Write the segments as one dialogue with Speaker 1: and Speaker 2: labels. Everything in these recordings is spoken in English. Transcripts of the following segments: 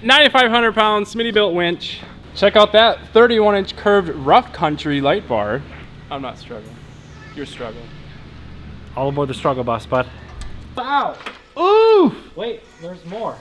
Speaker 1: 9,500 pound Smitty-built winch. Check out that 31-inch curved rough country light bar. I'm not struggling. You're struggling.
Speaker 2: All aboard the struggle bus, bud.
Speaker 1: Wow.
Speaker 2: Ooh! Wait, there's more.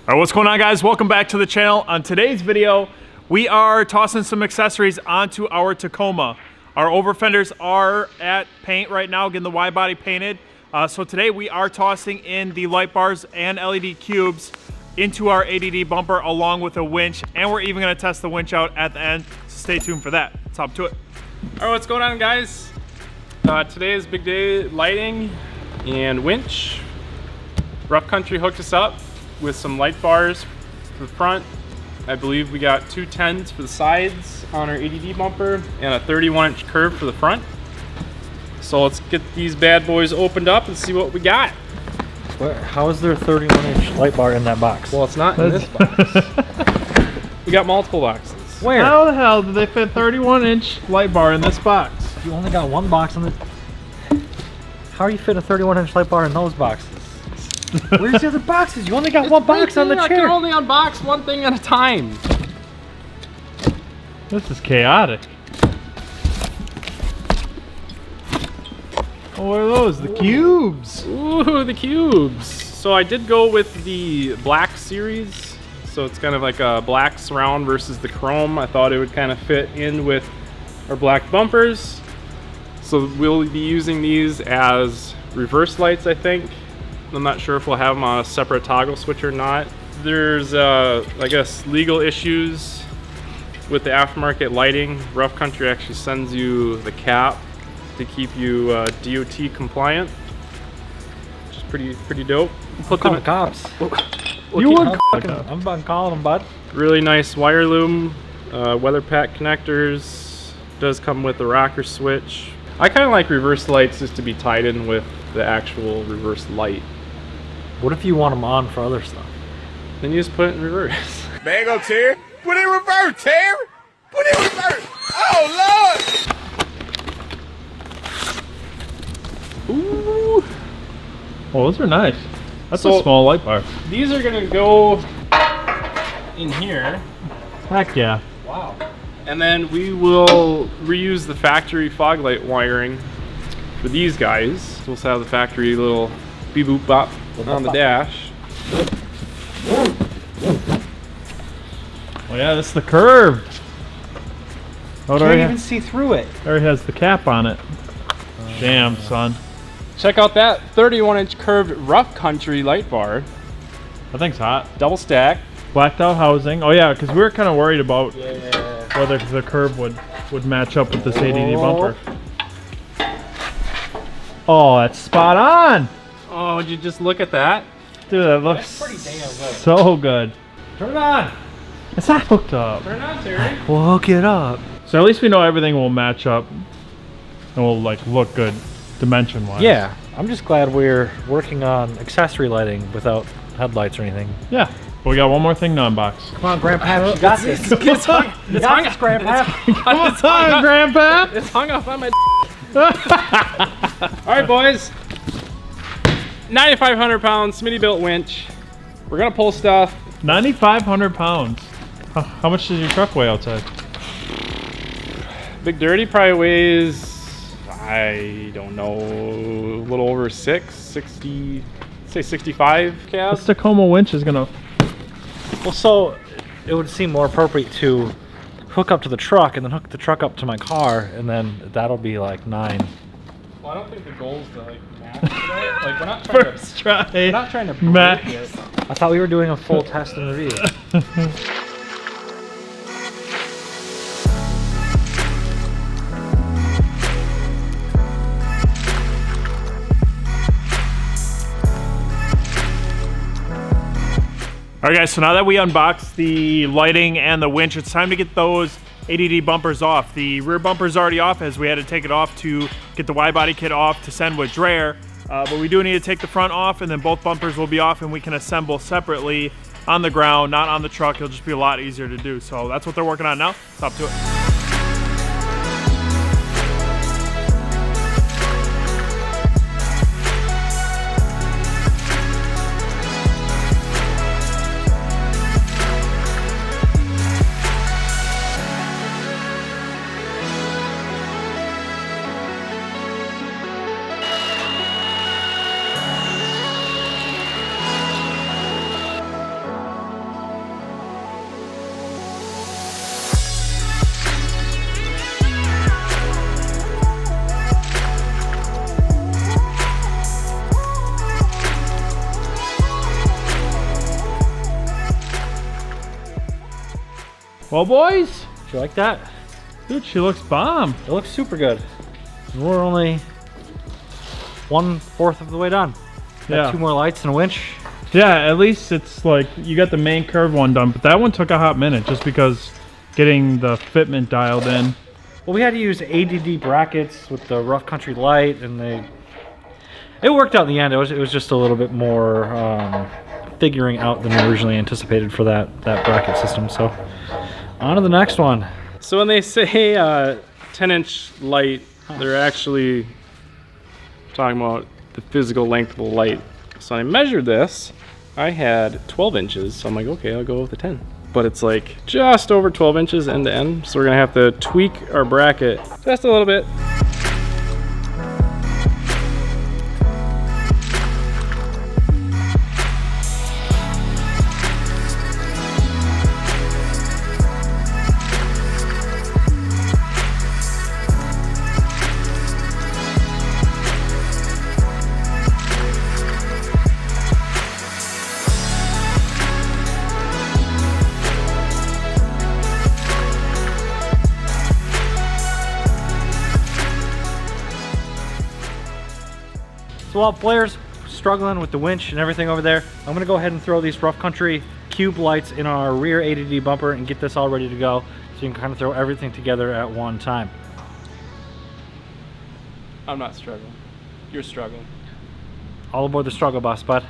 Speaker 3: All right, what's going on, guys? Welcome back to the channel. On today's video, we are tossing some accessories onto our Tacoma. Our over fenders are at paint right now, getting the wide body painted. So today we are tossing in the light bars and LED cubes into our ADD bumper along with a winch, and we're even gonna test the winch out at the end, so stay tuned for that. Let's hop to it.
Speaker 1: All right, what's going on, guys? Today is big day lighting and winch. Rough Country hooked us up with some light bars for the front. I believe we got 2 10s for the sides on our ADD bumper and a 31-inch curve for the front. So let's get these bad boys opened up and see what we got.
Speaker 2: How is there a 31-inch light bar in that box?
Speaker 1: Well, it's not in this box. We got multiple boxes.
Speaker 2: Where?
Speaker 3: How the hell did they fit 31-inch light bar in this box?
Speaker 2: You only got one box on the... How are you fit a 31-inch light bar in those boxes? Where's the other boxes? You only got one box on the
Speaker 1: I
Speaker 3: chair.
Speaker 1: can only unbox one thing at a time.
Speaker 3: This is chaotic. Oh, what are those? The cubes.
Speaker 1: Ooh, the cubes. So I did go with the black series. So it's kind of like a black surround versus the chrome. I thought it would kind of fit in with our black bumpers. So we'll be using these as reverse lights, I think. I'm not sure if we'll have them on a separate toggle switch or not. There's, I guess, legal issues with the aftermarket lighting. Rough Country actually sends you the cap to keep you DOT compliant, which is pretty dope.
Speaker 2: Put them the cops. I'm about calling them, bud.
Speaker 1: Really nice wire loom, weather pack connectors. Does come with a rocker switch. I kind of like reverse lights just to be tied in with the actual reverse light.
Speaker 2: What if you want them on for other stuff?
Speaker 1: Then you just put it in reverse.
Speaker 4: Mango Terry, put it in reverse, Terry. Put it in reverse. Oh Lord!
Speaker 1: Ooh.
Speaker 3: Oh, those are nice. That's
Speaker 1: So-
Speaker 3: a small light bar.
Speaker 1: These are gonna go in here.
Speaker 3: Heck yeah.
Speaker 2: Wow.
Speaker 1: And then we will reuse the factory fog light wiring for these guys. So we'll have the factory little beep boop bop on the dash.
Speaker 3: Oh yeah, this is the curved. Oh, it
Speaker 2: Can't
Speaker 3: already,
Speaker 2: even see through it.
Speaker 3: already has the cap on it. Damn, son.
Speaker 1: Check out that 31-inch curved rough country light bar.
Speaker 3: That thing's hot.
Speaker 1: Double stack.
Speaker 3: Blacked out housing. Oh yeah, because we were kind of worried about whether the curve would match up with this ADD bumper. Oh, that's spot on.
Speaker 1: Oh, would you just look at that?
Speaker 3: Dude, that looks
Speaker 2: pretty damn good.
Speaker 3: so good.
Speaker 2: Turn it on.
Speaker 3: It's not hooked up.
Speaker 1: Turn it on, Terry.
Speaker 2: We'll hook it up.
Speaker 3: So at least we know everything will match up and will like look good dimension-wise.
Speaker 2: Yeah, I'm just glad we're working on accessory lighting without headlights or anything.
Speaker 3: Yeah. But we got one more thing to unbox.
Speaker 2: Come on, Grandpa, you got this.
Speaker 1: It's hung, it's hung,
Speaker 2: Grandpa.
Speaker 3: What's on, Grandpa?
Speaker 1: it's hung up on my All right, boys. 9,500 pound Smitty-built winch. We're gonna pull stuff.
Speaker 3: 9,500 pounds. How much does your truck weigh outside?
Speaker 1: Big Dirty probably weighs, I don't know, a little over 60, say 65 cab.
Speaker 3: This Tacoma winch is gonna...
Speaker 2: Well, so it would seem more appropriate to hook up to the truck and then hook the truck up to my car, and then that'll be like 9.
Speaker 1: Well, I don't think the goal is to like match today. Like we're not trying
Speaker 3: First try.
Speaker 1: we're not trying to break
Speaker 3: Max.
Speaker 1: it.
Speaker 2: I thought we were doing a full test and review.
Speaker 3: All right, guys, so now that we unboxed the lighting and the winch, it's time to get those ADD bumpers off. The rear bumper's already off as we had to take it off to get the wide body kit off to send with Dreher. But we do need to take the front off, and then both bumpers will be off and we can assemble separately. on the ground, not on the truck. It'll just be a lot easier to do. So that's what they're working on now. It's up to it. Well, boys,
Speaker 2: Do you like that?
Speaker 3: dude, she looks bomb.
Speaker 2: It looks super good. And we're only 1/4 of the way done. Got
Speaker 3: Yeah.
Speaker 2: 2 more lights and a winch.
Speaker 3: Yeah, at least it's like you got the main curve one done, but that one took a hot minute just because getting the fitment dialed in.
Speaker 2: Well, we had to use ADD brackets with the rough country light, and it worked out in the end. It was just a little bit more figuring out than originally anticipated for that bracket system. So on to the next one.
Speaker 1: So when they say 10-inch light, they're actually talking about the physical length of the light. So I measured this. I had 12 inches. So I'm like, okay, I'll go with the 10. But it's like just over 12 inches end to end. So we're gonna have to tweak our bracket just a little bit.
Speaker 2: So while Blair's struggling with the winch and everything over there, I'm gonna go ahead and throw these rough country cube lights in our rear ADD bumper and get this all ready to go, so you can kind of throw everything together at one time.
Speaker 1: I'm not struggling. You're struggling.
Speaker 2: All aboard the struggle bus, bud.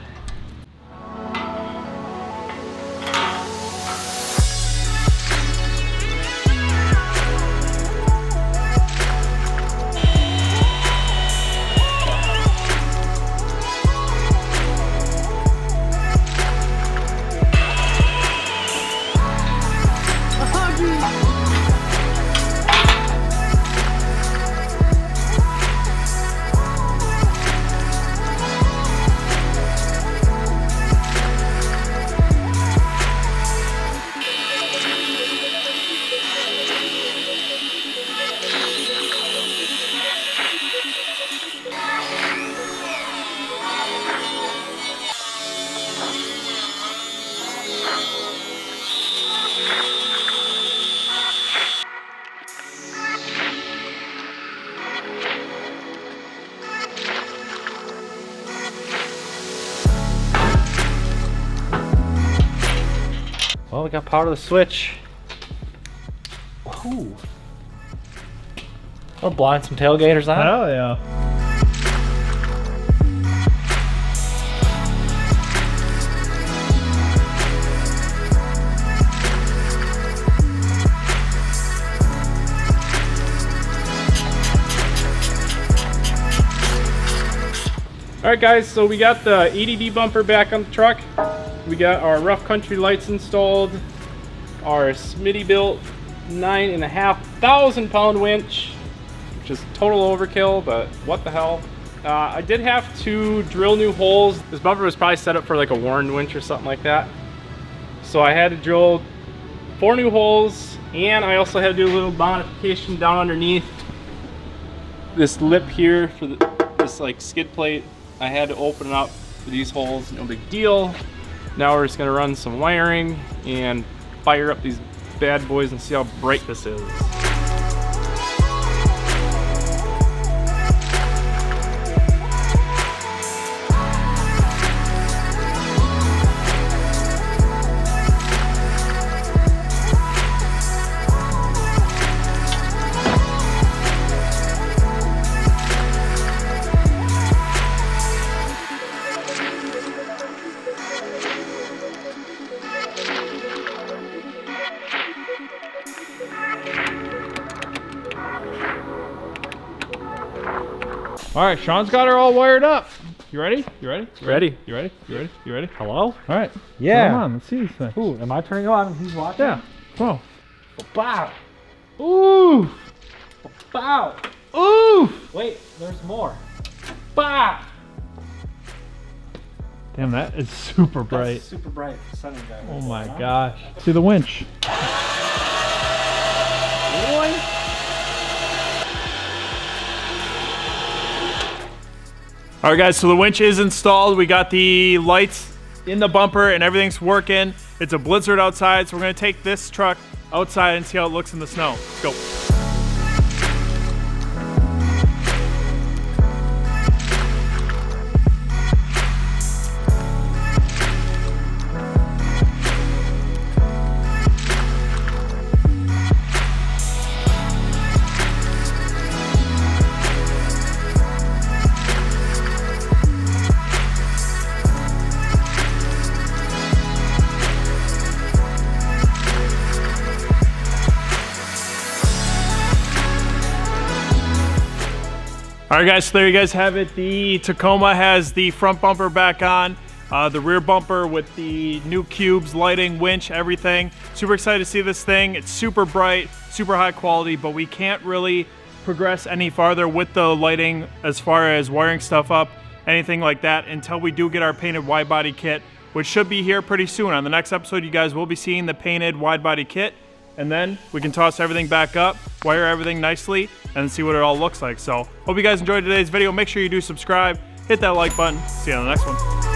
Speaker 2: Well, we got power to the switch. Ooh. We're blind some tailgaters on.
Speaker 3: Hell yeah.
Speaker 1: All right, guys, so we got the ADD bumper back on the truck. We got our rough country lights installed, our Smitty built 9,500 pound winch, which is total overkill, but what the hell. I did have to drill new holes. This bumper was probably set up for like a Warren winch or something like that. So I had to drill 4 new holes, and I also had to do a little modification down underneath this lip here for this like skid plate. I had to open it up for these holes, no big deal. Now we're just gonna run some wiring and fire up these bad boys and see how bright this is.
Speaker 3: All right, Sean's got her all wired up. You ready? You ready?
Speaker 1: Ready.
Speaker 3: You ready? You ready? You ready?
Speaker 2: Hello?
Speaker 3: All right.
Speaker 2: Yeah.
Speaker 3: Come on, let's see this thing.
Speaker 2: Ooh, am I turning on? He's watching?
Speaker 3: Yeah. Come on.
Speaker 2: Bow.
Speaker 3: Ooh.
Speaker 2: Bow.
Speaker 3: Ooh.
Speaker 2: Wait, there's more. Bow.
Speaker 3: Damn, that is super bright.
Speaker 2: That's super bright. Sunny there.
Speaker 3: Oh my gosh. See the winch. All right, guys, so the winch is installed. We got the lights in the bumper and everything's working. It's a blizzard outside, so we're gonna take this truck outside and see how it looks in the snow. Let's go. All right, guys, so there you guys have it. The Tacoma has the front bumper back on, the rear bumper with the new cubes, lighting, winch, everything. Super excited to see this thing. It's super bright, super high quality, but we can't really progress any farther with the lighting as far as wiring stuff up, anything like that, until we do get our painted wide body kit, which should be here pretty soon. On the next episode, you guys will be seeing the painted wide body kit, and then we can toss everything back up, wire everything nicely, and see what it all looks like. So hope you guys enjoyed today's video. Make sure you do subscribe, hit that like button. See you on the next one.